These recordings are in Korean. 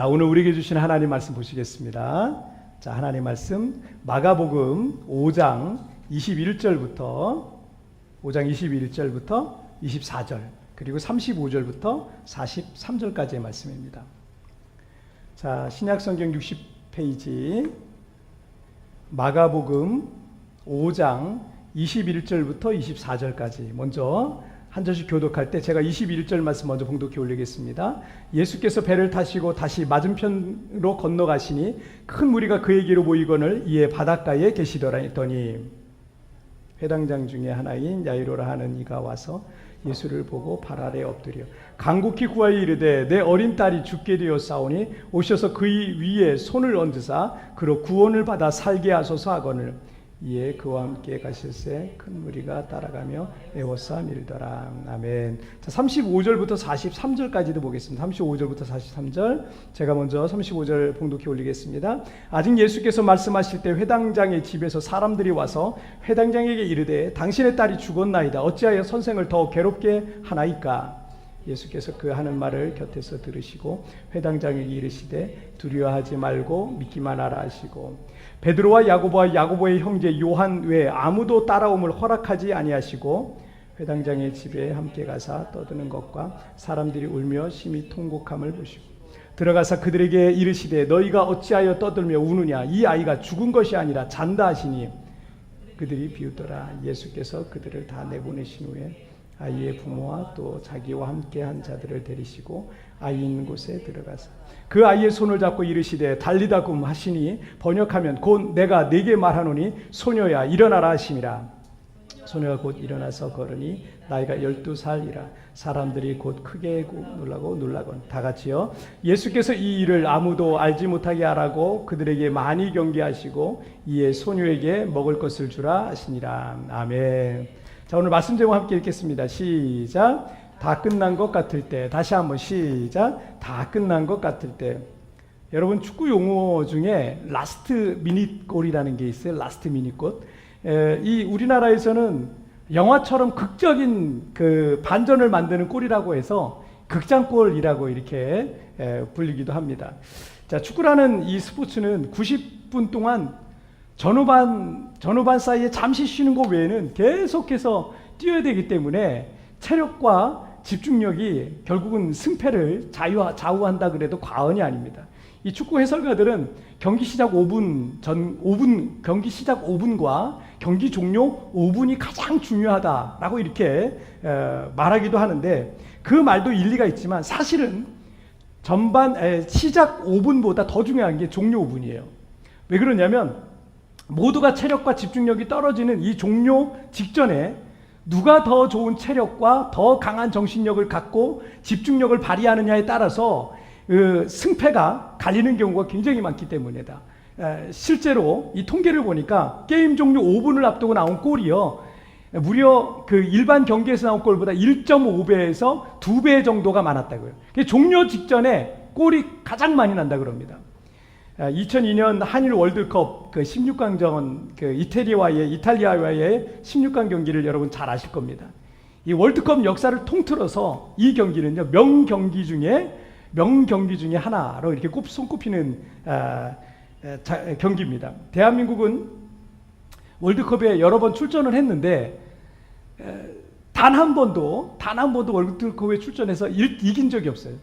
자, 오늘 우리에게 주신 하나님 말씀 보시겠습니다. 자, 하나님 말씀 마가복음 5장 21절부터 24절 그리고 35절부터 43절까지의 말씀입니다. 자, 신약성경 60페이지 마가복음 5장 21절부터 24절까지 먼저 한 절씩 교독할 때 제가 21절 말씀 먼저 봉독해 올리겠습니다. 예수께서 배를 타시고 다시 맞은편으로 건너가시니 큰 무리가 그에게로 모이거늘 이에 바닷가에 계시더라 했더니 회당장 중에 하나인 야이로라 하는 이가 와서 예수를 보고 발 아래 엎드려 간곡히 구하여 이르되 내 어린 딸이 죽게 되었사오니 오셔서 그의 위에 손을 얹으사 그로 구원을 받아 살게 하소서 하거늘 이에 그와 함께 가실새 큰 무리가 따라가며 애워싸 밀더라. 아멘. 자, 35절부터 43절까지도 보겠습니다. 35절부터 43절 제가 먼저 35절 봉독해 올리겠습니다. 아직 예수께서 말씀하실 때 회당장의 집에서 사람들이 와서 회당장에게 이르되 당신의 딸이 죽었나이다. 어찌하여 선생을 더 괴롭게 하나이까? 예수께서 그 하는 말을 곁에서 들으시고 회당장에게 이르시되 두려워하지 말고 믿기만 하라 하시고 베드로와 야고보와 야고보의 형제 요한 외에 아무도 따라옴을 허락하지 아니하시고 회당장의 집에 함께 가사 떠드는 것과 사람들이 울며 심히 통곡함을 보시고 들어가사 그들에게 이르시되 너희가 어찌하여 떠들며 우느냐 이 아이가 죽은 것이 아니라 잔다 하시니 그들이 비웃더라. 예수께서 그들을 다 내보내신 후에 아이의 부모와 또 자기와 함께한 자들을 데리시고 아이 있는 곳에 들어가서 그 아이의 손을 잡고 이르시되 달리다 굼 하시니 번역하면 곧 내가 네게 말하노니 소녀야 일어나라 하심이라. 소녀가 곧 일어나서 걸으니 나이가 12살이라. 사람들이 곧 크게 놀라곤 다 같이요. 예수께서 이 일을 아무도 알지 못하게 하라고 그들에게 많이 경계하시고 이에 소녀에게 먹을 것을 주라 하시니라. 아멘. 자, 오늘 말씀 제목 함께 읽겠습니다. 시작. 다 끝난 것 같을 때. 다시 한번 시작. 다 끝난 것 같을 때. 여러분 축구 용어 중에 라스트 미닛 골이라는 게 있어요. 라스트 미닛 골. 이 우리나라에서는 영화처럼 극적인 그 반전을 만드는 골이라고 해서 극장골이라고 이렇게 불리기도 합니다. 자, 축구라는 이 스포츠는 90분 동안 전후반 사이에 잠시 쉬는 것 외에는 계속해서 뛰어야 되기 때문에 체력과 집중력이 결국은 승패를 좌우한다 그래도 과언이 아닙니다. 이 축구 해설가들은 경기 시작 5분과 경기 종료 5분이 가장 중요하다라고 이렇게 말하기도 하는데 그 말도 일리가 있지만 사실은 시작 5분보다 더 중요한 게 종료 5분이에요. 왜 그러냐면 모두가 체력과 집중력이 떨어지는 이 종료 직전에 누가 더 좋은 체력과 더 강한 정신력을 갖고 집중력을 발휘하느냐에 따라서 승패가 갈리는 경우가 굉장히 많기 때문이다. 실제로 이 통계를 보니까 게임 종료 5분을 앞두고 나온 골이요, 무려 그 일반 경기에서 나온 골보다 1.5배에서 2배 정도가 많았다고요. 종료 직전에 골이 가장 많이 난다 그럽니다. 2002년 한일 월드컵 그 16강전 그 이탈리아와의 16강 경기를 여러분 잘 아실 겁니다. 이 월드컵 역사를 통틀어서 이 경기는요 명경기 중에 하나로 이렇게 손꼽히는 경기입니다. 대한민국은 월드컵에 여러 번 출전을 했는데 단 한 번도 월드컵에 출전해서 이긴 적이 없어요.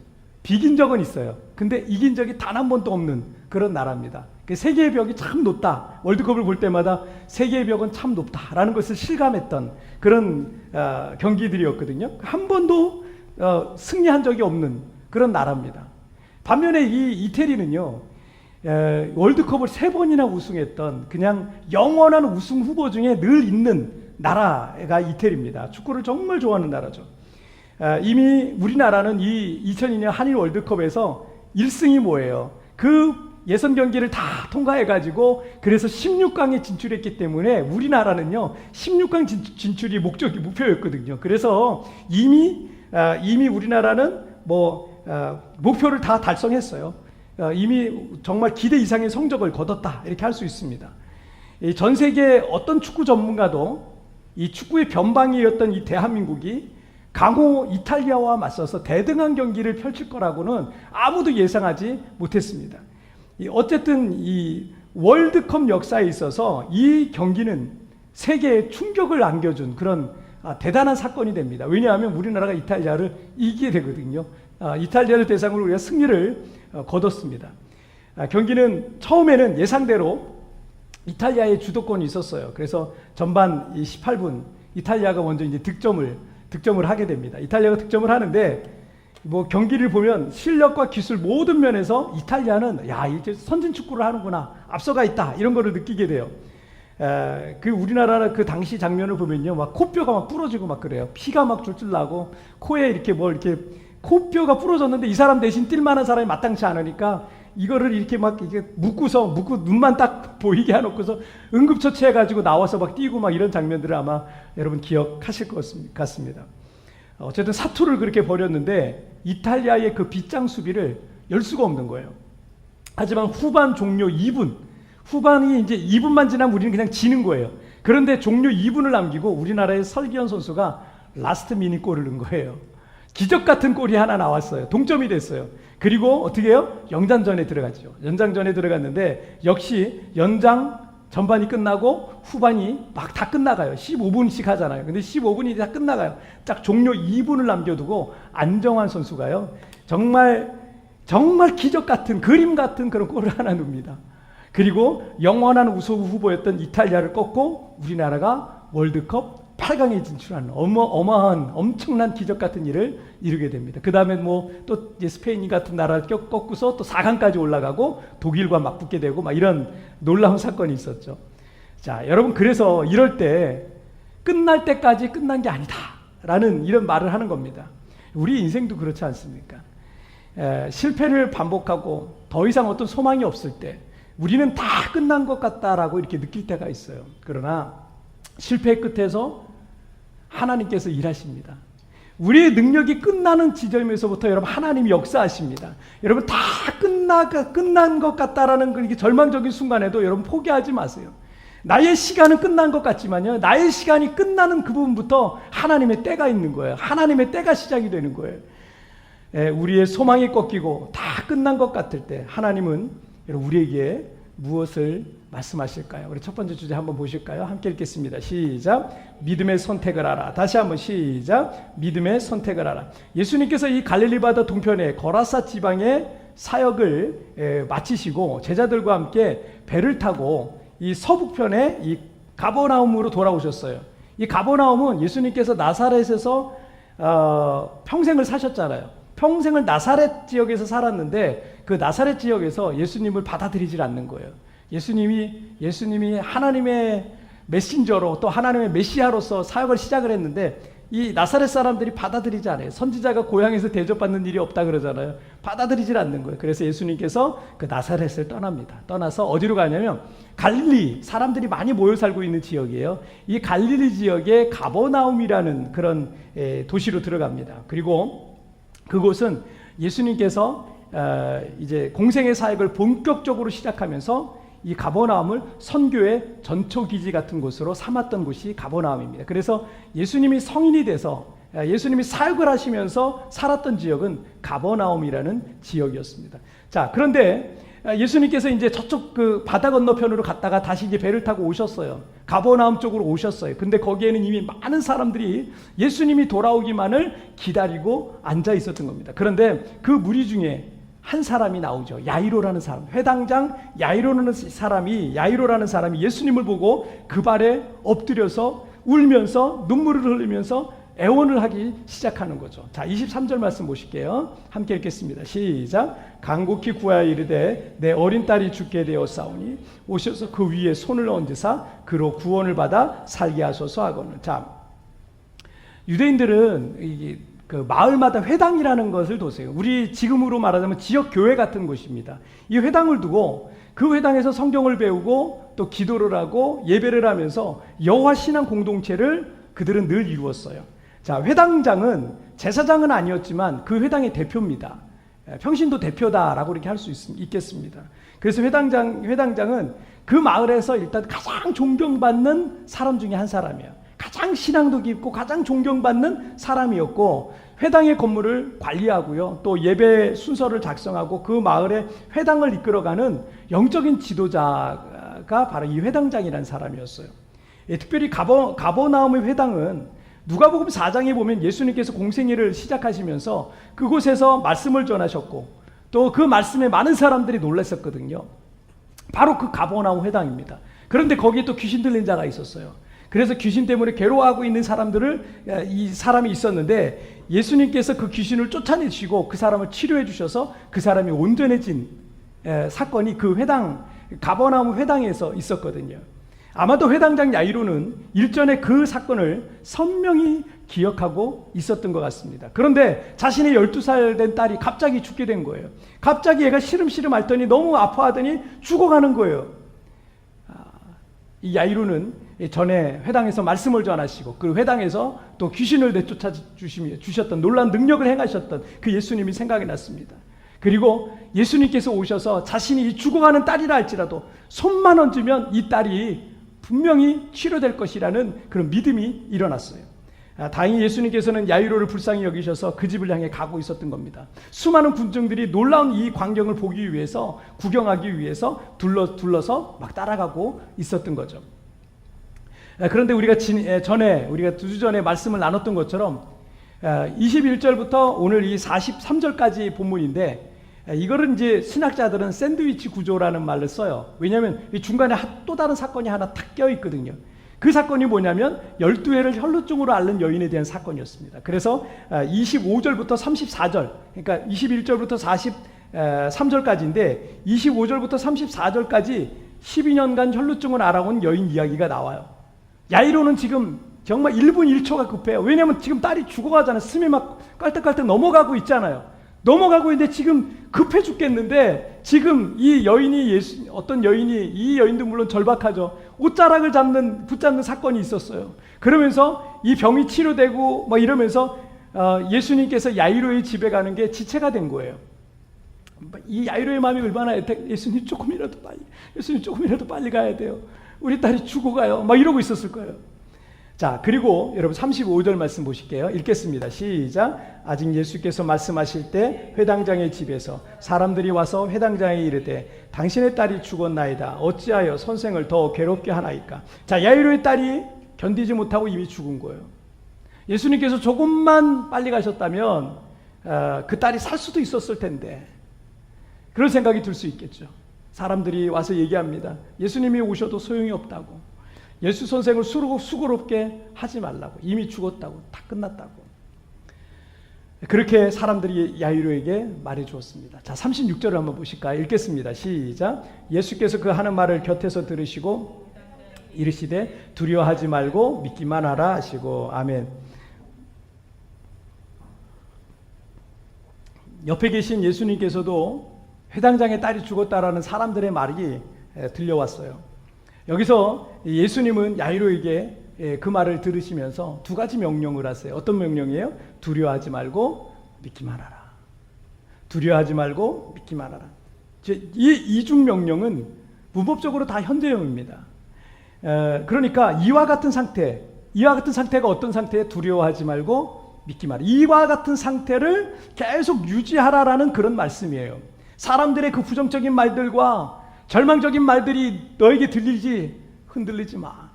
비긴 적은 있어요. 근데 이긴 적이 단 한 번도 없는 그런 나라입니다. 세계의 벽이 참 높다. 월드컵을 볼 때마다 세계의 벽은 참 높다라는 것을 실감했던 그런 경기들이었거든요. 한 번도 승리한 적이 없는 그런 나라입니다. 반면에 이 이태리는요, 월드컵을 3번이나 우승했던 그냥 영원한 우승 후보 중에 늘 있는 나라가 이태리입니다. 축구를 정말 좋아하는 나라죠. 이미 우리나라는 이 2002년 한일 월드컵에서 1승이 뭐예요? 그 예선 경기를 다 통과해가지고 그래서 16강에 진출했기 때문에 우리나라는요 16강 진출이 목표였거든요. 그래서 이미 우리나라는 목표를 다 달성했어요. 이미 정말 기대 이상의 성적을 거뒀다 이렇게 할 수 있습니다. 전 세계 어떤 축구 전문가도 이 축구의 변방이었던 이 대한민국이 강호 이탈리아와 맞서서 대등한 경기를 펼칠 거라고는 아무도 예상하지 못했습니다. 어쨌든 이 월드컵 역사에 있어서 이 경기는 세계에 충격을 안겨준 그런 대단한 사건이 됩니다. 왜냐하면 우리나라가 이탈리아를 이기게 되거든요. 이탈리아를 대상으로 우리가 승리를 거뒀습니다. 경기는 처음에는 예상대로 이탈리아의 주도권이 있었어요. 그래서 전반 18분 이탈리아가 먼저 이제 득점을 하게 됩니다. 이탈리아가 득점을 하는데 뭐 경기를 보면 실력과 기술 모든 면에서 이탈리아는 야, 이제 선진 축구를 하는구나, 앞서가 있다, 이런 거를 느끼게 돼요. 그 우리나라는 그 당시 장면을 보면요, 막 코뼈가 막 부러지고 막 그래요. 피가 막 줄줄 나고 코에 이렇게 이렇게 코뼈가 부러졌는데 이 사람 대신 뛸 만한 사람이 마땅치 않으니까 이거를 이렇게 막 이게 묶고 눈만 딱 보이게 해놓고서 응급처치해가지고 나와서 막 뛰고 막 이런 장면들을 아마 여러분 기억하실 것 같습니다. 어쨌든 사투를 그렇게 벌였는데 이탈리아의 그 빗장 수비를 열 수가 없는 거예요. 하지만 후반 종료 2분, 후반이 이제 2분만 지나면 우리는 그냥 지는 거예요. 그런데 종료 2분을 남기고 우리나라의 설기현 선수가 라스트 미닛 골을 넣은 거예요. 기적 같은 골이 하나 나왔어요. 동점이 됐어요. 그리고 어떻게 해요? 연장전에 들어갔죠. 연장전에 들어갔는데 역시 연장 전반이 끝나고 후반이 막 다 끝나가요. 15분씩 하잖아요. 근데 15분이 다 끝나가요. 딱 종료 2분을 남겨두고 안정환 선수가요, 정말 기적 같은, 그림 같은 그런 골을 하나 넣습니다. 그리고 영원한 우승 후보였던 이탈리아를 꺾고 우리나라가 월드컵 8강에 진출하는 어마어마한 엄청난 기적 같은 일을 이루게 됩니다. 그 다음에 뭐 또 스페인 같은 나라를 꺾고서 또 4강까지 올라가고 독일과 맞붙게 되고 막 이런 놀라운 사건이 있었죠. 자, 여러분, 그래서 이럴 때 끝날 때까지 끝난 게 아니다 라는 이런 말을 하는 겁니다. 우리 인생도 그렇지 않습니까? 실패를 반복하고 더 이상 어떤 소망이 없을 때 우리는 다 끝난 것 같다라고 이렇게 느낄 때가 있어요. 그러나 실패의 끝에서 하나님께서 일하십니다. 우리의 능력이 끝나는 지점에서부터 여러분 하나님이 역사하십니다. 여러분 다 끝난 것 같다라는 그렇게 절망적인 순간에도 여러분 포기하지 마세요. 나의 시간은 끝난 것 같지만요, 나의 시간이 끝나는 그 부분부터 하나님의 때가 있는 거예요. 하나님의 때가 시작이 되는 거예요. 우리의 소망이 꺾이고 다 끝난 것 같을 때 하나님은 여러분 우리에게 무엇을 말씀하실까요? 우리 첫 번째 주제 한번 보실까요? 함께 읽겠습니다. 시작. 믿음의 선택을 하라. 다시 한번 시작. 믿음의 선택을 하라. 예수님께서 이 갈릴리 바다 동편의 거라사 지방의 사역을 마치시고 제자들과 함께 배를 타고 이 서북편의 이 가버나움으로 돌아오셨어요. 이 가버나움은 예수님께서 나사렛에서 평생을 사셨잖아요. 평생을 나사렛 지역에서 살았는데 그 나사렛 지역에서 예수님을 받아들이질 않는 거예요. 예수님이 하나님의 메신저로 또 하나님의 메시아로서 사역을 시작을 했는데 이 나사렛 사람들이 받아들이지 않아요. 선지자가 고향에서 대접받는 일이 없다 그러잖아요. 받아들이질 않는 거예요. 그래서 예수님께서 그 나사렛을 떠납니다. 떠나서 어디로 가냐면 갈릴리, 사람들이 많이 모여 살고 있는 지역이에요. 이 갈릴리 지역의 가버나움이라는 그런 도시로 들어갑니다. 그리고 그곳은 예수님께서 이제 공생의 사역을 본격적으로 시작하면서 이 가버나움을 선교의 전초기지 같은 곳으로 삼았던 곳이 가버나움입니다. 그래서 예수님이 성인이 돼서 예수님이 사역을 하시면서 살았던 지역은 가버나움이라는 지역이었습니다. 자, 그런데 예수님께서 이제 저쪽 그 바다 건너편으로 갔다가 다시 이제 배를 타고 오셨어요. 가버나움 쪽으로 오셨어요. 근데 거기에는 이미 많은 사람들이 예수님이 돌아오기만을 기다리고 앉아 있었던 겁니다. 그런데 그 무리 중에 한 사람이 나오죠. 야이로라는 사람, 회당장 야이로라는 사람이 예수님을 보고 그 발에 엎드려서 울면서 눈물을 흘리면서 애원을 하기 시작하는 거죠. 자, 23절 말씀 보실게요. 함께 읽겠습니다. 시작. 간곡히 구하여 이르되 내 어린 딸이 죽게 되었사오니 오셔서 그 위에 손을 얹으사 그로 구원을 받아 살게 하소서 하거늘. 자, 유대인들은 그 마을마다 회당이라는 것을 두세요. 우리 지금으로 말하자면 지역 교회 같은 곳입니다. 이 회당을 두고 그 회당에서 성경을 배우고 또 기도를 하고 예배를 하면서 여호와 신앙 공동체를 그들은 늘 이루었어요. 자, 회당장은 제사장은 아니었지만 그 회당의 대표입니다. 평신도 대표다라고 이렇게 할 수 있겠습니다. 그래서 회당장은 그 마을에서 일단 가장 존경받는 사람 중에 한 사람이에요. 가장 가장 신앙도 깊고 가장 존경받는 사람이었고, 회당의 건물을 관리하고요, 또 예배 순서를 작성하고 그 마을의 회당을 이끌어가는 영적인 지도자가 바로 이 회당장이라는 사람이었어요. 특별히 가버나움의 회당은 누가복음 4장에 보면 예수님께서 공생애를 시작하시면서 그곳에서 말씀을 전하셨고 또 그 말씀에 많은 사람들이 놀랐었거든요. 바로 그 가버나움 회당입니다. 그런데 거기에 또 귀신 들린 자가 있었어요. 그래서 귀신 때문에 괴로워하고 있는 이 사람이 있었는데 예수님께서 그 귀신을 쫓아내시고 그 사람을 치료해 주셔서 그 사람이 온전해진 사건이 그 가버나움 회당에서 있었거든요. 아마도 회당장 야이로는 일전에 그 사건을 선명히 기억하고 있었던 것 같습니다. 그런데 자신의 12살 된 딸이 갑자기 죽게 된 거예요. 갑자기 얘가 시름시름 앓더니 너무 아파하더니 죽어가는 거예요. 이 야이로는 전에 회당에서 말씀을 전하시고 그 회당에서 또 귀신을 내쫓아 주셨던 놀라운 능력을 행하셨던 그 예수님이 생각이 났습니다. 그리고 예수님께서 오셔서 자신이 죽어가는 딸이라 할지라도 손만 얹으면 이 딸이 분명히 치료될 것이라는 그런 믿음이 일어났어요. 다행히 예수님께서는 야이로를 불쌍히 여기셔서 그 집을 향해 가고 있었던 겁니다. 수많은 군중들이 놀라운 이 광경을 보기 위해서, 구경하기 위해서 둘러서 막 따라가고 있었던 거죠. 그런데 우리가 우리가 2주 전에 말씀을 나눴던 것처럼 21절부터 오늘 이 43절까지 본문인데, 이거를 이제 신학자들은 샌드위치 구조라는 말을 써요. 왜냐하면 이 중간에 또 다른 사건이 하나 탁 껴 있거든요. 그 사건이 뭐냐면 12회를 혈루증으로 앓는 여인에 대한 사건이었습니다. 그래서 25절부터 34절, 그러니까 21절부터 43절까지인데 25절부터 34절까지 12년간 혈루증을 앓아온 여인 이야기가 나와요. 야이로는 지금 정말 1분 1초가 급해요. 왜냐하면 지금 딸이 죽어가잖아요. 숨이 막 깔떡깔떡 넘어가고 있잖아요. 넘어가고 있는데 지금 급해 죽겠는데, 지금 이 여인이 이 여인도 물론 절박하죠. 옷자락을 붙잡는 사건이 있었어요. 그러면서 이 병이 치료되고 막 이러면서 예수님께서 야이로의 집에 가는 게 지체가 된 거예요. 이 야이로의 마음이 얼마나 예수님 조금이라도 빨리 가야 돼요. 우리 딸이 죽어가요. 막 이러고 있었을 거예요. 자, 그리고 여러분 35절 말씀 보실게요. 읽겠습니다. 시작. 아직 예수께서 말씀하실 때 회당장의 집에서 사람들이 와서 회당장에 이르되 당신의 딸이 죽었나이다. 어찌하여 선생을 더 괴롭게 하나이까. 자, 야이로의 딸이 견디지 못하고 이미 죽은 거예요. 예수님께서 조금만 빨리 가셨다면 그 딸이 살 수도 있었을 텐데, 그런 생각이 들 수 있겠죠. 사람들이 와서 얘기합니다. 예수님이 오셔도 소용이 없다고. 예수 선생을 수고롭게 하지 말라고. 이미 죽었다고. 다 끝났다고. 그렇게 사람들이 야이로에게 말해 주었습니다. 자, 36절을 한번 보실까요? 읽겠습니다. 시작. 예수께서 그 하는 말을 곁에서 들으시고 이르시되 두려워하지 말고 믿기만 하라 하시고. 아멘. 옆에 계신 예수님께서도 회당장의 딸이 죽었다라는 사람들의 말이 들려왔어요. 여기서 예수님은 야이로에게 그 말을 들으시면서 두 가지 명령을 하세요. 어떤 명령이에요? 두려워하지 말고 믿기만 하라. 두려워하지 말고 믿기만 하라. 이 이중 명령은 문법적으로 다 현재형입니다. 그러니까 이와 같은 상태가 어떤 상태에 두려워하지 말고 믿기만 하라. 이와 같은 상태를 계속 유지하라라는 그런 말씀이에요. 사람들의 그 부정적인 말들과 절망적인 말들이 너에게 들리지 흔들리지 마.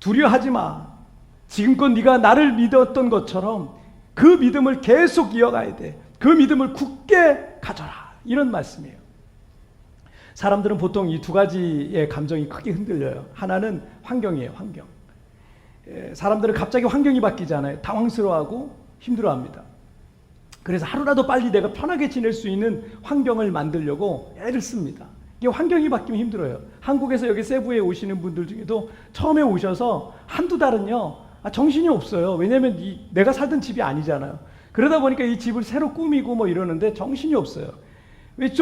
두려워하지 마. 지금껏 네가 나를 믿었던 것처럼 그 믿음을 계속 이어가야 돼. 그 믿음을 굳게 가져라. 이런 말씀이에요. 사람들은 보통 이 두 가지의 감정이 크게 흔들려요. 하나는 환경이에요. 환경. 사람들은 갑자기 환경이 바뀌잖아요. 당황스러워하고 힘들어합니다. 그래서 하루라도 빨리 내가 편하게 지낼 수 있는 환경을 만들려고 애를 씁니다. 이게 환경이 바뀌면 힘들어요. 한국에서 여기 세부에 오시는 분들 중에도 처음에 오셔서 한두 달은요, 정신이 없어요. 왜냐하면 내가 살던 집이 아니잖아요. 그러다 보니까 이 집을 새로 꾸미고 뭐 이러는데 정신이 없어요. 왜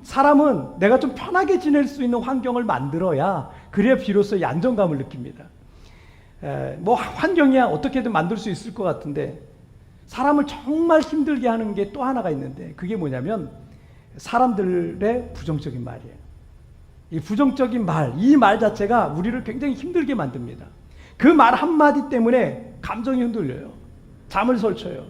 사람은 내가 좀 편하게 지낼 수 있는 환경을 만들어야, 그래야 비로소 이 안정감을 느낍니다. 뭐 환경이야 어떻게든 만들 수 있을 것 같은데, 사람을 정말 힘들게 하는 게 또 하나가 있는데, 그게 뭐냐면 사람들의 부정적인 말이에요. 이 부정적인 말, 이 말 자체가 우리를 굉장히 힘들게 만듭니다. 그 말 한마디 때문에 감정이 흔들려요. 잠을 설쳐요.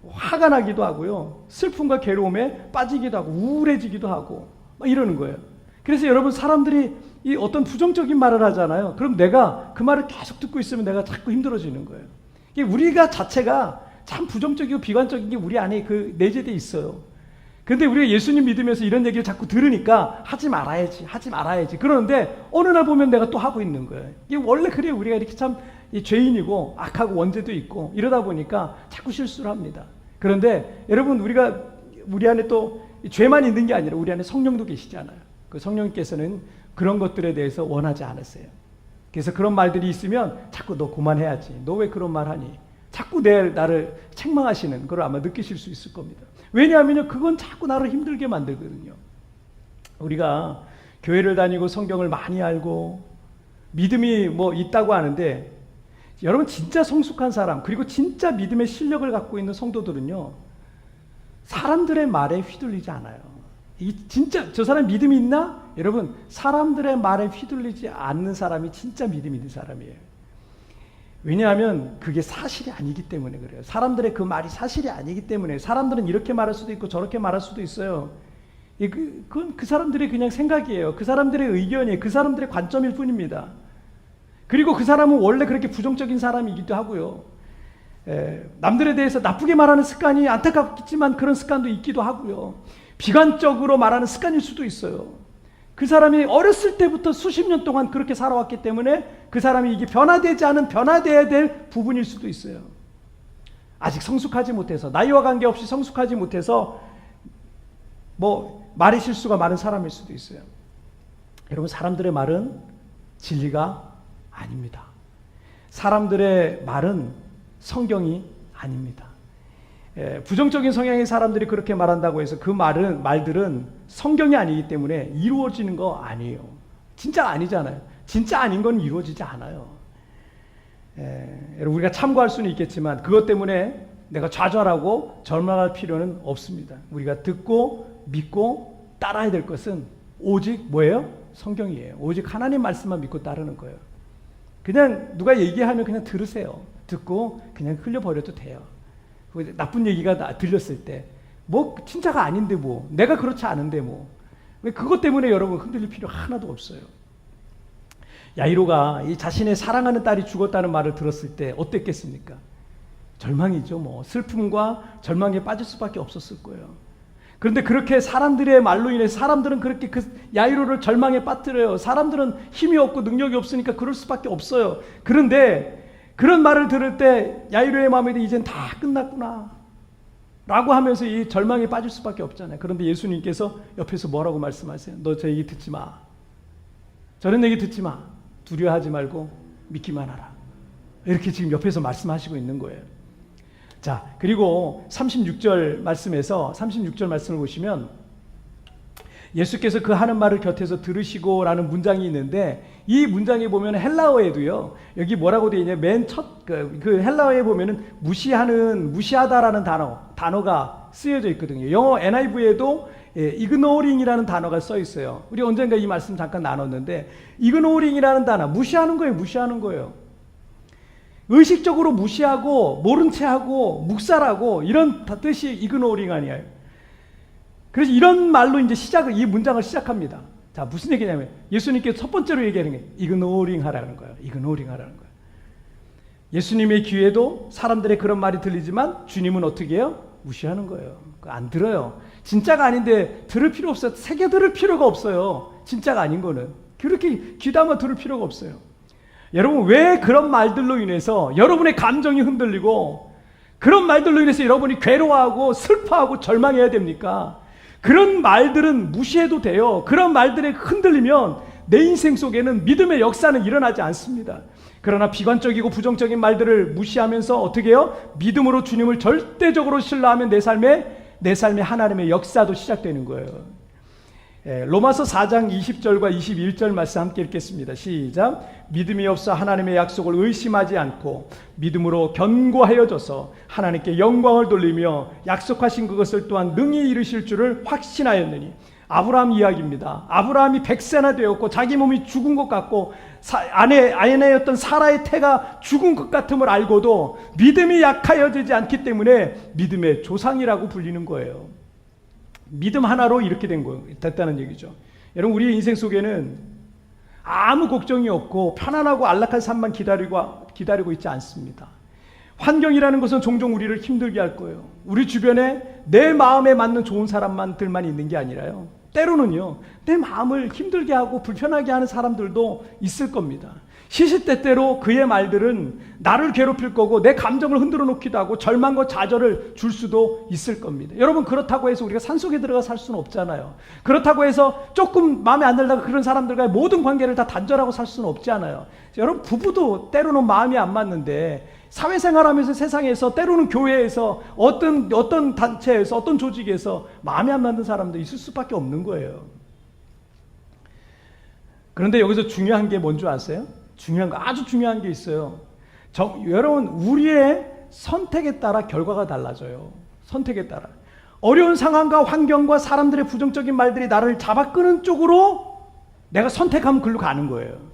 화가 나기도 하고요. 슬픔과 괴로움에 빠지기도 하고 우울해지기도 하고 막 이러는 거예요. 그래서 여러분, 사람들이 이 어떤 부정적인 말을 하잖아요. 그럼 내가 그 말을 계속 듣고 있으면 내가 자꾸 힘들어지는 거예요. 이게 우리가 자체가 참 부정적이고 비관적인 게 우리 안에 그 내재되어 있어요. 그런데 우리가 예수님 믿으면서 이런 얘기를 자꾸 들으니까 하지 말아야지. 그러는데 어느 날 보면 내가 또 하고 있는 거예요. 이게 원래 그래요. 우리가 이렇게 참 죄인이고 악하고 원죄도 있고 이러다 보니까 자꾸 실수를 합니다. 그런데 여러분, 우리 안에 또 죄만 있는 게 아니라 우리 안에 성령도 계시잖아요. 그 성령께서는 그런 것들에 대해서 원하지 않으세요. 그래서 그런 말들이 있으면 자꾸 너 그만해야지. 너 왜 그런 말 하니? 자꾸 나를 책망하시는 걸 아마 느끼실 수 있을 겁니다. 왜냐하면 그건 자꾸 나를 힘들게 만들거든요. 우리가 교회를 다니고 성경을 많이 알고 믿음이 뭐 있다고 하는데, 여러분, 진짜 성숙한 사람, 그리고 진짜 믿음의 실력을 갖고 있는 성도들은요, 사람들의 말에 휘둘리지 않아요. 진짜 저 사람 믿음이 있나? 여러분, 사람들의 말에 휘둘리지 않는 사람이 진짜 믿음 있는 사람이에요. 왜냐하면 그게 사실이 아니기 때문에 그래요. 사람들의 그 말이 사실이 아니기 때문에. 사람들은 이렇게 말할 수도 있고 저렇게 말할 수도 있어요. 그건 그 사람들의 그냥 생각이에요. 그 사람들의 의견이에요. 그 사람들의 관점일 뿐입니다. 그리고 그 사람은 원래 그렇게 부정적인 사람이기도 하고요. 남들에 대해서 나쁘게 말하는 습관이 안타깝겠지만 그런 습관도 있기도 하고요. 비관적으로 말하는 습관일 수도 있어요. 그 사람이 어렸을 때부터 수십 년 동안 그렇게 살아왔기 때문에 그 사람이 이게 변화되어야 될 부분일 수도 있어요. 아직 성숙하지 못해서, 나이와 관계없이 성숙하지 못해서 뭐 말의 실수가 많은 사람일 수도 있어요. 여러분, 사람들의 말은 진리가 아닙니다. 사람들의 말은 성경이 아닙니다. 부정적인 성향의 사람들이 그렇게 말한다고 해서 그 말들은 성경이 아니기 때문에 이루어지는 거 아니에요. 진짜 아니잖아요. 진짜 아닌 건 이루어지지 않아요. 우리가 참고할 수는 있겠지만 그것 때문에 내가 좌절하고 절망할 필요는 없습니다. 우리가 듣고 믿고 따라야 될 것은 오직 뭐예요? 성경이에요. 오직 하나님 말씀만 믿고 따르는 거예요. 그냥 누가 얘기하면 그냥 들으세요. 듣고 그냥 흘려버려도 돼요. 나쁜 얘기가 들렸을 때 뭐 진짜가 아닌데 뭐 내가 그렇지 않은데 뭐 왜 그것 때문에 여러분 흔들릴 필요 하나도 없어요. 야이로가 이 자신의 사랑하는 딸이 죽었다는 말을 들었을 때 어땠겠습니까? 절망이죠. 뭐 슬픔과 절망에 빠질 수밖에 없었을 거예요. 그런데 그렇게 사람들의 말로 인해서 사람들은 그렇게 그 야이로를 절망에 빠뜨려요. 사람들은 힘이 없고 능력이 없으니까 그럴 수밖에 없어요. 그런데 그런 말을 들을 때 야이로의 마음에 이젠 다 끝났구나 라고 하면서 이 절망에 빠질 수밖에 없잖아요. 그런데 예수님께서 옆에서 뭐라고 말씀하세요? 너 저 얘기 듣지 마. 저런 얘기 듣지 마. 두려워하지 말고 믿기만 하라. 이렇게 지금 옆에서 말씀하시고 있는 거예요. 자, 그리고 36절 말씀을 보시면 예수께서 그 하는 말을 곁에서 들으시고 라는 문장이 있는데, 이 문장에 보면 헬라어에도요, 여기 뭐라고 되어 있냐, 맨 첫 그 헬라어에 보면은 무시하다라는 단어가 쓰여져 있거든요. 영어 NIV에도 ignoring이라는 단어가 써 있어요. 우리 언젠가 이 말씀 잠깐 나눴는데, ignoring이라는 단어, 무시하는 거예요. 의식적으로 무시하고 모른 채하고 묵살하고 이런 뜻이 ignoring 아니에요. 그래서 이런 말로 이제 이 문장을 시작합니다. 자, 무슨 얘기냐면 예수님께서 첫 번째로 얘기하는 게 ignoring 하라는 거예요. 예수님의 귀에도 사람들의 그런 말이 들리지만 주님은 어떻게 해요? 무시하는 거예요. 안 들어요. 진짜가 아닌데 들을 필요 없어요. 새겨 들을 필요가 없어요. 진짜가 아닌 거는. 그렇게 귀담아 들을 필요가 없어요. 여러분, 왜 그런 말들로 인해서 여러분의 감정이 흔들리고 그런 말들로 인해서 여러분이 괴로워하고 슬퍼하고 절망해야 됩니까? 그런 말들은 무시해도 돼요. 그런 말들에 흔들리면 내 인생 속에는 믿음의 역사는 일어나지 않습니다. 그러나 비관적이고 부정적인 말들을 무시하면서 어떻게 해요? 믿음으로 주님을 절대적으로 신뢰하면 내 삶에 하나님의 역사도 시작되는 거예요. 로마서 4장 20절과 21절 말씀 함께 읽겠습니다. 시작. 믿음이 없어 하나님의 약속을 의심하지 않고 믿음으로 견고하여져서 하나님께 영광을 돌리며 약속하신 그것을 또한 능히 이루실 줄을 확신하였느니 아브라함 이야기입니다. 아브라함이 100세나 되었고 자기 몸이 죽은 것 같고 아내였던 사라의 태가 죽은 것 같음을 알고도 믿음이 약하여지지 않기 때문에 믿음의 조상이라고 불리는 거예요. 믿음 하나로 이렇게 됐다는 얘기죠. 여러분, 우리의 인생 속에는 아무 걱정이 없고 편안하고 안락한 삶만 기다리고 있지 않습니다. 환경이라는 것은 종종 우리를 힘들게 할 거예요. 우리 주변에 내 마음에 맞는 좋은 사람들만 있는 게 아니라요, 때로는요 내 마음을 힘들게 하고 불편하게 하는 사람들도 있을 겁니다. 시시때때로 그의 말들은 나를 괴롭힐 거고 내 감정을 흔들어 놓기도 하고 절망과 좌절을 줄 수도 있을 겁니다. 여러분, 그렇다고 해서 우리가 산속에 들어가 살 수는 없잖아요. 그렇다고 해서 조금 마음에 안 들다가 그런 사람들과의 모든 관계를 다 단절하고 살 수는 없잖아요. 여러분, 부부도 때로는 마음이 안 맞는데 사회생활하면서 세상에서, 때로는 교회에서, 어떤 단체에서, 어떤 조직에서 마음에 안 맞는 사람도 있을 수밖에 없는 거예요. 그런데 여기서 중요한 게 뭔 줄 아세요? 아주 중요한 게 있어요. 여러분, 우리의 선택에 따라 결과가 달라져요. 선택에 따라. 어려운 상황과 환경과 사람들의 부정적인 말들이 나를 잡아 끄는 쪽으로 내가 선택하면 글로 가는 거예요.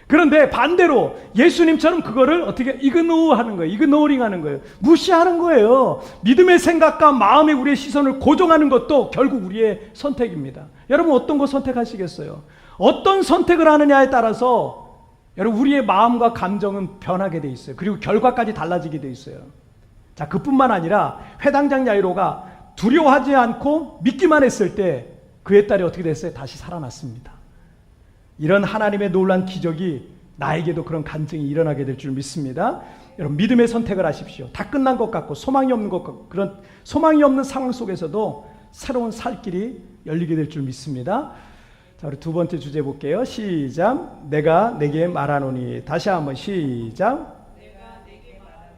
그런데 반대로 예수님처럼 그거를 어떻게 이그노링 하는 거예요. 무시하는 거예요. 믿음의 생각과 마음의 우리의 시선을 고정하는 것도 결국 우리의 선택입니다. 여러분, 어떤 거 선택하시겠어요? 어떤 선택을 하느냐에 따라서 여러분, 우리의 마음과 감정은 변하게 돼 있어요. 그리고 결과까지 달라지게 돼 있어요. 자, 그뿐만 아니라 회당장 야이로가 두려워하지 않고 믿기만 했을 때 그의 딸이 어떻게 됐어요? 다시 살아났습니다. 이런 하나님의 놀라운 기적이 나에게도 그런 간증이 일어나게 될 줄 믿습니다. 여러분, 믿음의 선택을 하십시오. 다 끝난 것 같고 소망이 없는 것 같고 그런 소망이 없는 상황 속에서도 새로운 살 길이 열리게 될 줄 믿습니다. 자, 우리 두 번째 주제 볼게요. 시작. 내가 내게 말하노니. 다시 한번 시작. 내가 내게 말하노니.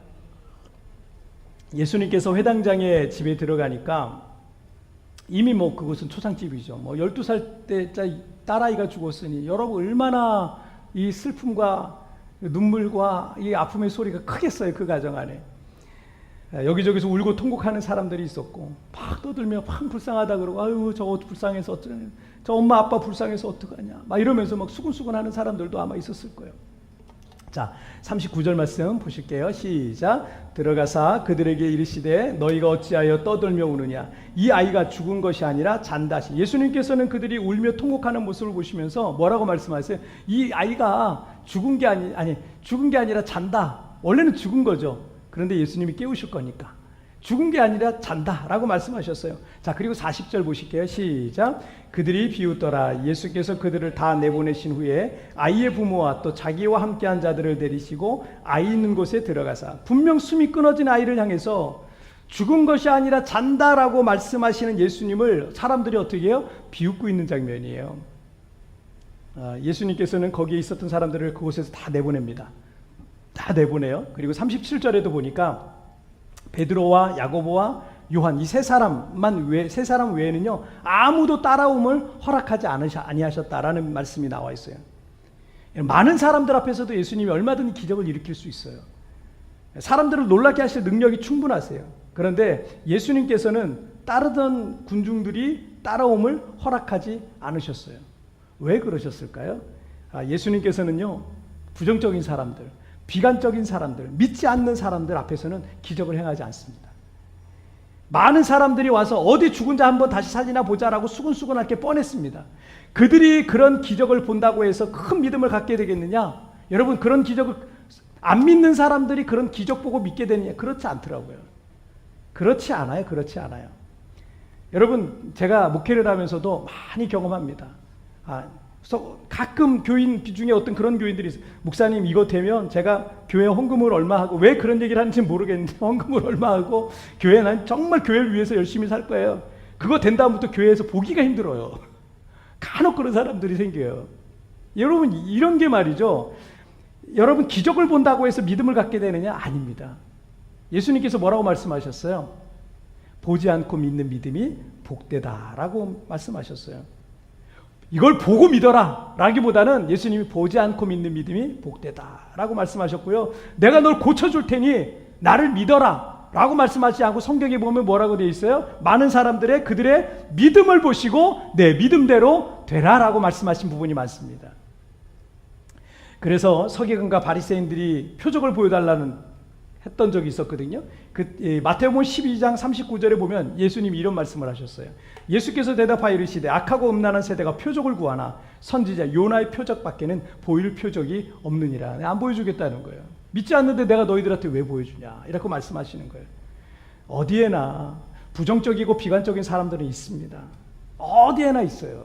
예수님께서 회당장의 집에 들어가니까 이미 그곳은 초상집이죠. 12살 때 딸아이가 죽었으니 여러분, 얼마나 이 슬픔과 눈물과 이 아픔의 소리가 크겠어요, 그 가정 안에. 여기저기서 울고 통곡하는 사람들이 있었고, 막 떠들며 막 불쌍하다 그러고, 아유 저 불쌍해서 어쩌냐, 저 엄마 아빠 불쌍해서 어떡하냐, 막 이러면서 막 수근수근 하는 사람들도 아마 있었을 거예요. 자, 39절 말씀 보실게요. 시작. 들어가사 그들에게 이르시되 너희가 어찌하여 떠들며 우느냐. 이 아이가 죽은 것이 아니라 잔다. 예수님께서는 그들이 울며 통곡하는 모습을 보시면서 뭐라고 말씀하세요? 이 아이가 죽은 게 아니라 잔다. 원래는 죽은 거죠. 그런데 예수님이 깨우실 거니까 죽은 게 아니라 잔다라고 말씀하셨어요. 자, 그리고 40절 보실게요. 시작. 그들이 비웃더라. 예수께서 그들을 다 내보내신 후에 아이의 부모와 또 자기와 함께한 자들을 데리시고 아이 있는 곳에 들어가사 분명 숨이 끊어진 아이를 향해서 죽은 것이 아니라 잔다라고 말씀하시는 예수님을 사람들이 어떻게 해요? 비웃고 있는 장면이에요. 예수님께서는 거기에 있었던 사람들을 그곳에서 다 내보냅니다. 다 내보내요. 그리고 37절에도 보니까 베드로와 야고보와 요한 이 세 사람 외에는요 아무도 따라옴을 허락하지 아니하셨다라는 말씀이 나와 있어요. 많은 사람들 앞에서도 예수님이 얼마든지 기적을 일으킬 수 있어요. 사람들을 놀라게 하실 능력이 충분하세요. 그런데 예수님께서는 따르던 군중들이 따라옴을 허락하지 않으셨어요. 왜 그러셨을까요? 예수님께서는요 부정적인 사람들, 비관적인 사람들, 믿지 않는 사람들 앞에서는 기적을 행하지 않습니다. 많은 사람들이 와서 어디 죽은 자 한번 다시 살리나 보자라고 수근수근할 게 뻔했습니다. 그들이 그런 기적을 본다고 해서 큰 믿음을 갖게 되겠느냐? 여러분, 그런 기적을 안 믿는 사람들이 그런 기적 보고 믿게 되느냐? 그렇지 않더라고요. 그렇지 않아요. 여러분, 제가 목회를 하면서도 많이 경험합니다. 가끔 교인 중에 어떤 그런 교인들이 있어요. 목사님, 이거 되면 제가 교회 헌금을 얼마 하고, 왜 그런 얘기를 하는지 모르겠는데 헌금을 얼마 하고 교회, 난 정말 교회를 위해서 열심히 살 거예요. 그거 된 다음부터 교회에서 보기가 힘들어요. 간혹 그런 사람들이 생겨요. 여러분, 이런 게 말이죠, 여러분 기적을 본다고 해서 믿음을 갖게 되느냐? 아닙니다. 예수님께서 뭐라고 말씀하셨어요? 보지 않고 믿는 믿음이 복되다라고 말씀하셨어요. 이걸 보고 믿어라 라기보다는 예수님이 보지 않고 믿는 믿음이 복되다 라고 말씀하셨고요. 내가 널 고쳐줄 테니 나를 믿어라. 라고 말씀하지 않고 성경에 보면 뭐라고 되어 있어요? 많은 사람들의 그들의 믿음을 보시고 내 믿음대로 되라 라고 말씀하신 부분이 많습니다. 그래서 서기관과 바리새인들이 표적을 보여달라는 했던 적이 있었거든요. 마태복음 12장 39절에 보면 예수님이 이런 말씀을 하셨어요. 예수께서 대답하여 이르시되 악하고 음란한 세대가 표적을 구하나 선지자 요나의 표적밖에는 보일 표적이 없느니라. 안 보여주겠다는 거예요. 믿지 않는데 내가 너희들한테 왜 보여주냐 이렇게 말씀하시는 거예요. 어디에나 부정적이고 비관적인 사람들은 있습니다. 어디에나 있어요.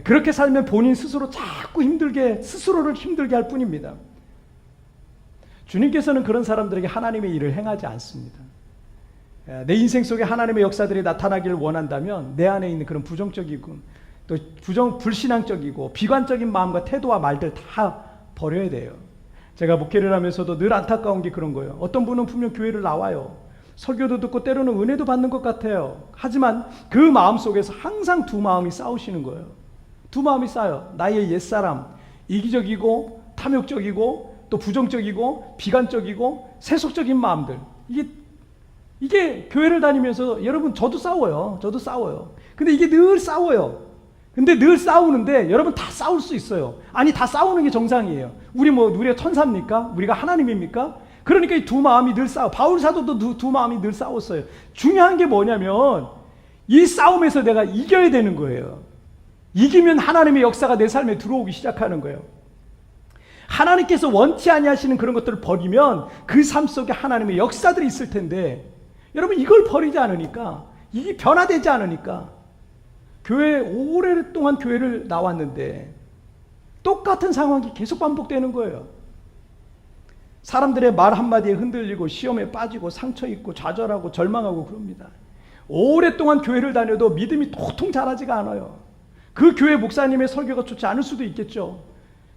그렇게 살면 본인 스스로 자꾸 스스로를 힘들게 할 뿐입니다. 주님께서는 그런 사람들에게 하나님의 일을 행하지 않습니다. 내 인생 속에 하나님의 역사들이 나타나기를 원한다면 내 안에 있는 그런 부정적이고 또 불신앙적이고 비관적인 마음과 태도와 말들 다 버려야 돼요. 제가 목회를 하면서도 늘 안타까운 게 그런 거예요. 어떤 분은 분명 교회를 나와요. 설교도 듣고 때로는 은혜도 받는 것 같아요. 하지만 그 마음 속에서 항상 두 마음이 싸우시는 거예요. 두 마음이 싸요. 나의 옛사람, 이기적이고 탐욕적이고 또 부정적이고 비관적이고 세속적인 마음들. 이게 교회를 다니면서 여러분 저도 싸워요. 근데 이게 늘 싸워요. 근데 늘 싸우는데 여러분 다 싸울 수 있어요. 아니 다 싸우는 게 정상이에요. 우리가 천사입니까? 우리가 하나님입니까? 그러니까 이 두 마음이 늘 싸워. 바울 사도도 두 마음이 늘 싸웠어요. 중요한 게 뭐냐면 이 싸움에서 내가 이겨야 되는 거예요. 이기면 하나님의 역사가 내 삶에 들어오기 시작하는 거예요. 하나님께서 원치 아니하시는 그런 것들을 버리면 그 삶 속에 하나님의 역사들이 있을 텐데 여러분 이걸 버리지 않으니까 이게 변화되지 않으니까 오랫동안 교회를 나왔는데 똑같은 상황이 계속 반복되는 거예요. 사람들의 말 한마디에 흔들리고 시험에 빠지고 상처 입고 좌절하고 절망하고 그럽니다. 오랫동안 교회를 다녀도 믿음이 도통 자라지가 않아요. 그 교회 목사님의 설교가 좋지 않을 수도 있겠죠.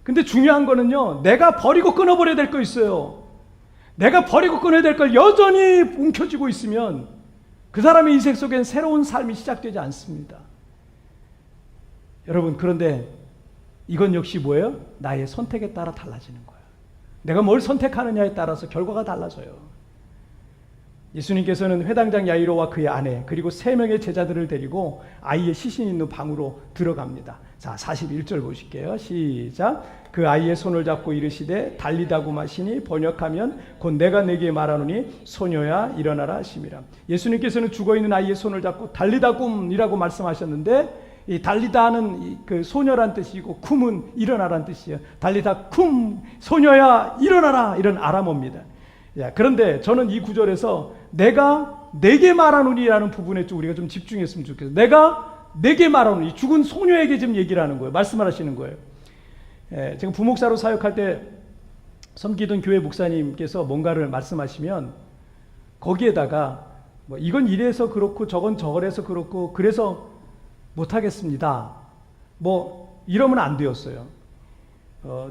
근데 중요한 거는요, 내가 버리고 끊어버려야 될 거 있어요. 내가 버리고 끊어야 될 걸 여전히 움켜쥐고 있으면 그 사람의 인생 속엔 새로운 삶이 시작되지 않습니다. 여러분, 그런데 이건 역시 뭐예요? 나의 선택에 따라 달라지는 거예요. 내가 뭘 선택하느냐에 따라서 결과가 달라져요. 예수님께서는 회당장 야이로와 그의 아내 그리고 3명의 제자들을 데리고 아이의 시신이 있는 방으로 들어갑니다. 자, 41절 보실게요. 시작. 그 아이의 손을 잡고 이르시되 달리다고 마시니 번역하면 곧 내가 내게 말하노니 소녀야 일어나라 하심이라. 예수님께서는 죽어있는 아이의 손을 잡고 달리다쿰이라고 말씀하셨는데 이 달리다는 그 소녀란 뜻이고 쿰은 일어나란 뜻이에요. 달리다쿰 소녀야 일어나라 이런 아람어입니다. 그런데 저는 이 구절에서 내가 내게 말하노니라는 부분에 좀 우리가 좀 집중했으면 좋겠어요. 내가 내게 말하노니 죽은 소녀에게 지금 얘기를 하는 거예요. 말씀을 하시는 거예요. 제가 부목사로 사역할 때 섬기던 교회 목사님께서 뭔가를 말씀하시면 거기에다가 뭐 이건 이래서 그렇고 저건 저래서 그렇고 그래서 못하겠습니다. 뭐 이러면 안 되었어요.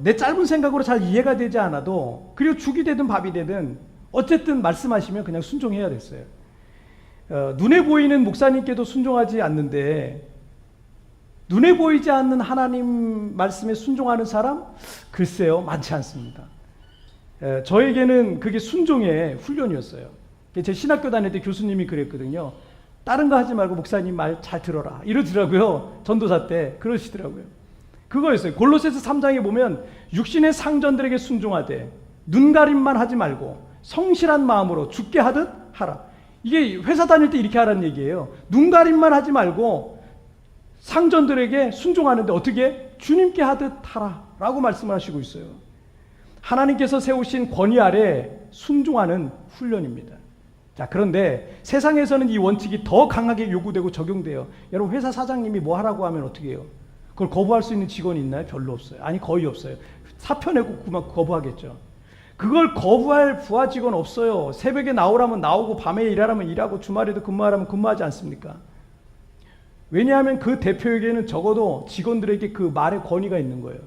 내 짧은 생각으로 잘 이해가 되지 않아도 그리고 죽이 되든 밥이 되든 어쨌든 말씀하시면 그냥 순종해야 됐어요. 눈에 보이는 목사님께도 순종하지 않는데 눈에 보이지 않는 하나님 말씀에 순종하는 사람? 글쎄요, 많지 않습니다. 저에게는 그게 순종의 훈련이었어요. 제 신학교 다닐 때 교수님이 그랬거든요. 다른 거 하지 말고 목사님 말 잘 들어라 이러더라고요. 전도사 때 그러시더라고요. 그거였어요. 골로새서 3장에 보면 육신의 상전들에게 순종하되 눈가림만 하지 말고 성실한 마음으로 죽게 하듯 하라. 이게 회사 다닐 때 이렇게 하라는 얘기예요. 눈가림만 하지 말고 상전들에게 순종하는데 어떻게? 주님께 하듯 하라 라고 말씀을 하시고 있어요. 하나님께서 세우신 권위 아래 순종하는 훈련입니다. 자, 그런데 세상에서는 이 원칙이 더 강하게 요구되고 적용돼요. 여러분, 회사 사장님이 뭐 하라고 하면 어떻게 해요? 그걸 거부할 수 있는 직원이 있나요? 별로 없어요. 아니, 거의 없어요. 사표 내고 거부하겠죠. 그걸 거부할 부하 직원 없어요. 새벽에 나오라면 나오고 밤에 일하라면 일하고 주말에도 근무하라면 근무하지 않습니까? 왜냐하면 그 대표에게는 적어도 직원들에게 그 말의 권위가 있는 거예요.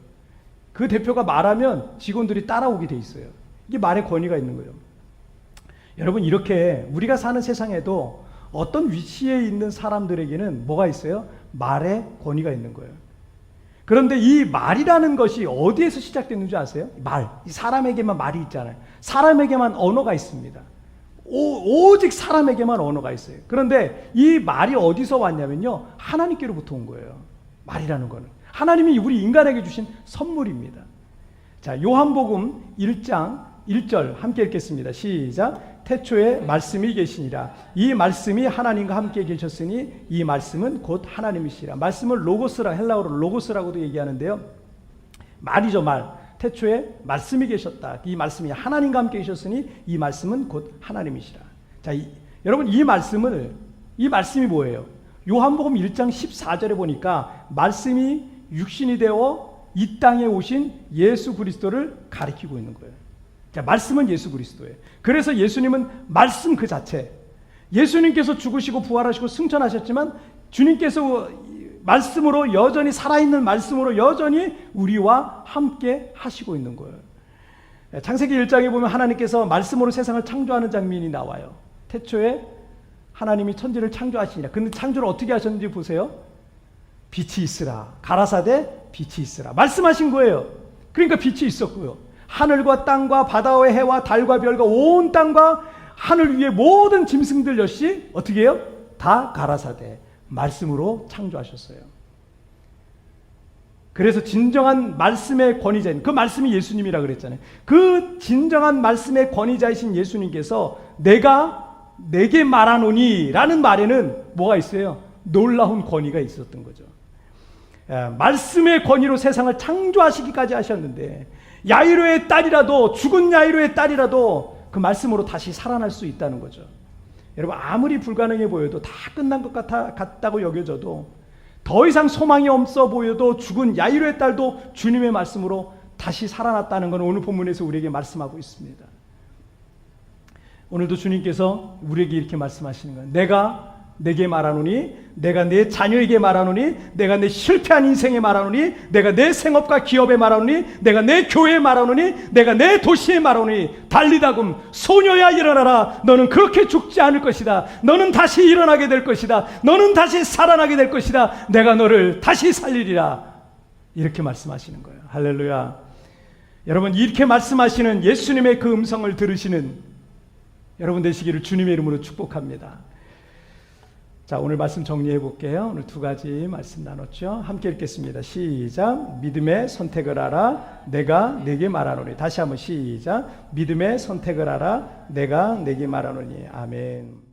그 대표가 말하면 직원들이 따라오게 돼 있어요. 이게 말의 권위가 있는 거예요. 여러분, 이렇게 우리가 사는 세상에도 어떤 위치에 있는 사람들에게는 뭐가 있어요? 말의 권위가 있는 거예요. 그런데 이 말이라는 것이 어디에서 시작됐는지 아세요? 말. 이 사람에게만 말이 있잖아요. 사람에게만 언어가 있습니다. 오직 사람에게만 언어가 있어요. 그런데 이 말이 어디서 왔냐면요, 하나님께로부터 온 거예요. 말이라는 거는 하나님이 우리 인간에게 주신 선물입니다. 자, 요한복음 1장 1절 함께 읽겠습니다. 시작. 태초에 말씀이 계시니라. 이 말씀이 하나님과 함께 계셨으니 이 말씀은 곧 하나님이시라. 말씀을 로고스라, 헬라어로 로고스라고도 얘기하는데요. 말이죠, 말. 태초에 말씀이 계셨다. 이 말씀이 하나님과 함께 계셨으니 이 말씀은 곧 하나님이시라. 자, 여러분 이 말씀이 뭐예요? 요한복음 1장 14절에 보니까 말씀이 육신이 되어 이 땅에 오신 예수 그리스도를 가리키고 있는 거예요. 자, 말씀은 예수 그리스도예요. 그래서 예수님은 말씀 그 자체. 예수님께서 죽으시고 부활하시고 승천하셨지만 주님께서 말씀으로 여전히 살아있는 말씀으로 여전히 우리와 함께 하시고 있는 거예요. 창세기 1장에 보면 하나님께서 말씀으로 세상을 창조하는 장면이 나와요. 태초에 하나님이 천지를 창조하시니라. 근데 창조를 어떻게 하셨는지 보세요. 빛이 있으라. 가라사대 빛이 있으라. 말씀하신 거예요. 그러니까 빛이 있었고요. 하늘과 땅과 바다와 해와 달과 별과 온 땅과 하늘 위의 모든 짐승들 역시 어떻게 해요? 다 가라사대 말씀으로 창조하셨어요. 그래서 진정한 말씀의 권위자인, 그 말씀이 예수님이라 그랬잖아요. 그 진정한 말씀의 권위자이신 예수님께서 내게 말하노니 라는 말에는 뭐가 있어요? 놀라운 권위가 있었던 거죠. 말씀의 권위로 세상을 창조하시기까지 하셨는데 야이로의 딸이라도, 죽은 야이로의 딸이라도 그 말씀으로 다시 살아날 수 있다는 거죠. 여러분, 아무리 불가능해 보여도, 다 끝난 것 같다고 여겨져도, 더 이상 소망이 없어 보여도 죽은 야이로의 딸도 주님의 말씀으로 다시 살아났다는 것은 오늘 본문에서 우리에게 말씀하고 있습니다. 오늘도 주님께서 우리에게 이렇게 말씀하시는 거예요. 내가 내게 말하노니, 내가 내 자녀에게 말하노니, 내가 내 실패한 인생에 말하노니, 내가 내 생업과 기업에 말하노니, 내가 내 교회에 말하노니, 내가 내 도시에 말하노니, 달리다금 소녀야 일어나라. 너는 그렇게 죽지 않을 것이다. 너는 다시 일어나게 될 것이다. 너는 다시 살아나게 될 것이다. 내가 너를 다시 살리리라. 이렇게 말씀하시는 거예요. 할렐루야. 여러분, 이렇게 말씀하시는 예수님의 그 음성을 들으시는 여러분 되시기를 주님의 이름으로 축복합니다. 자, 오늘 말씀 정리해 볼게요. 오늘 두 가지 말씀 나눴죠. 함께 읽겠습니다. 시작. 믿음의 선택을 하라. 내가 내게 말하노니. 다시 한번 시작. 믿음의 선택을 하라. 내가 내게 말하노니. 아멘.